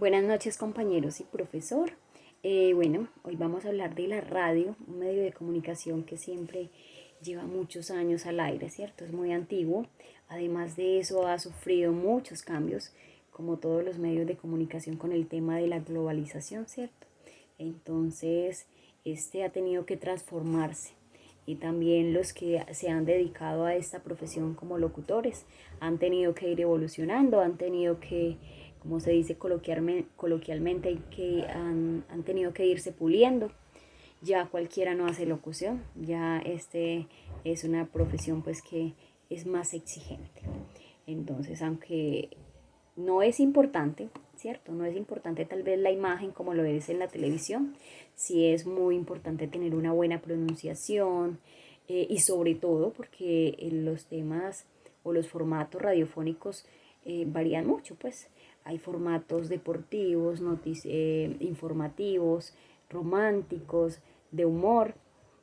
Buenas noches, compañeros y profesor. Hoy vamos a hablar de la radio, un medio de comunicación que siempre lleva muchos años al aire, ¿cierto? Es muy antiguo. Además de eso, ha sufrido muchos cambios, como todos los medios de comunicación con el tema de la globalización, ¿cierto? Entonces, este ha tenido que transformarse. Y también los que se han dedicado a esta profesión como locutores han tenido que ir evolucionando, han tenido que, como se dice coloquialmente, han tenido que irse puliendo. Ya cualquiera no hace locución, ya este es una profesión pues que es más exigente. Entonces, aunque no es importante, ¿cierto? No es importante tal vez la imagen como lo es en la televisión, sí es muy importante tener una buena pronunciación y sobre todo porque los temas o los formatos radiofónicos varían mucho, pues hay formatos deportivos, informativos, románticos, de humor.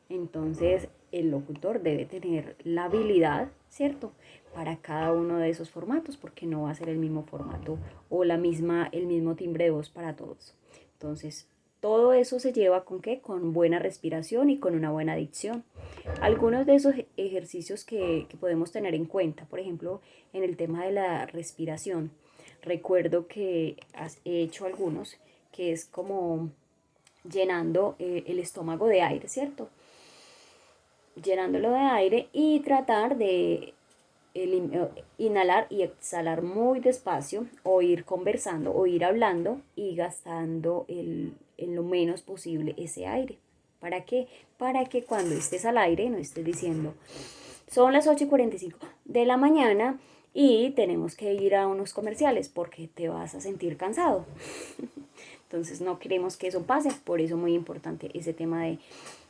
Entonces el locutor debe tener la habilidad, ¿cierto? Para cada uno de esos formatos, porque no va a ser el mismo formato o el mismo timbre de voz para todos. Entonces, todo eso se lleva con qué? Con buena respiración y con una buena dicción. Algunos de esos ejercicios que podemos tener en cuenta, por ejemplo, en el tema de la respiración, recuerdo que he hecho algunos, que es como llenando el estómago de aire, ¿cierto? Llenándolo de aire y tratar de inhalar y exhalar muy despacio o ir conversando o ir hablando y gastando en lo menos posible ese aire. ¿Para qué? Para que cuando estés al aire no estés diciendo son las 8:45 de la mañana y tenemos que ir a unos comerciales porque te vas a sentir cansado. Entonces no queremos que eso pase, por eso es muy importante ese tema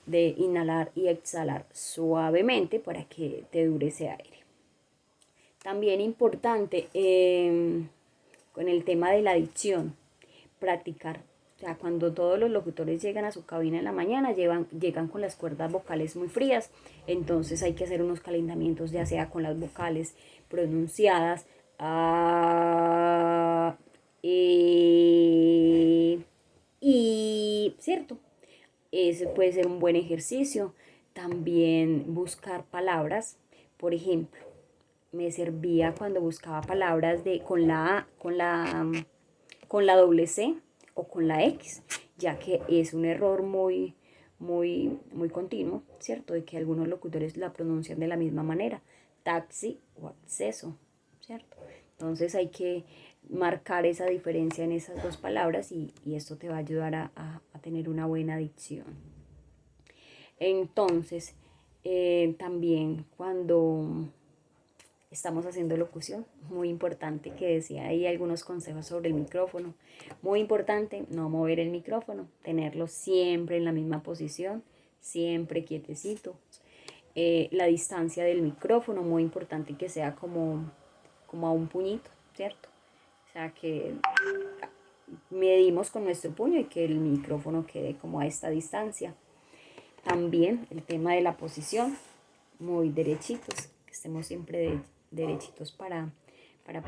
de inhalar y exhalar suavemente para que te dure ese aire. También importante con el tema de la dicción, practicar. O sea, cuando todos los locutores llegan a su cabina en la mañana, llegan con las cuerdas vocales muy frías, entonces hay que hacer unos calentamientos, ya sea con las vocales pronunciadas, ¿cierto? Ese puede ser un buen ejercicio. También buscar palabras, por ejemplo, me servía cuando buscaba palabras con la A, con la doble C o con la X, ya que es un error muy continuo, ¿cierto? De que algunos locutores la pronuncian de la misma manera, taxi o acceso, ¿cierto? Entonces hay que marcar esa diferencia en esas dos palabras y esto te va a ayudar a tener una buena dicción. Entonces, también cuando estamos haciendo locución, muy importante que decía ahí algunos consejos sobre el micrófono. Muy importante no mover el micrófono, tenerlo siempre en la misma posición, siempre quietecito. La distancia del micrófono, muy importante que sea como a un puñito, ¿cierto? O sea, que medimos con nuestro puño y que el micrófono quede como a esta distancia. También el tema de la posición, muy derechitos, que estemos siempre derechitos para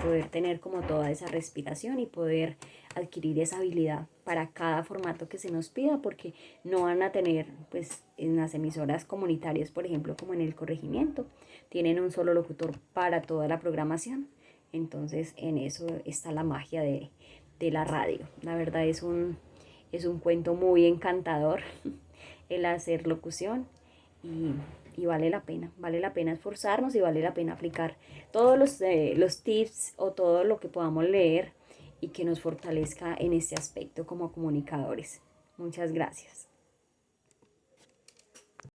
poder tener como toda esa respiración y poder adquirir esa habilidad para cada formato que se nos pida, porque no van a tener, pues en las emisoras comunitarias, por ejemplo, como en el corregimiento, tienen un solo locutor para toda la programación. Entonces en eso está la magia de la radio. La verdad es un cuento muy encantador el hacer locución y vale la pena esforzarnos y vale la pena aplicar todos los tips o todo lo que podamos leer y que nos fortalezca en este aspecto como comunicadores. Muchas gracias.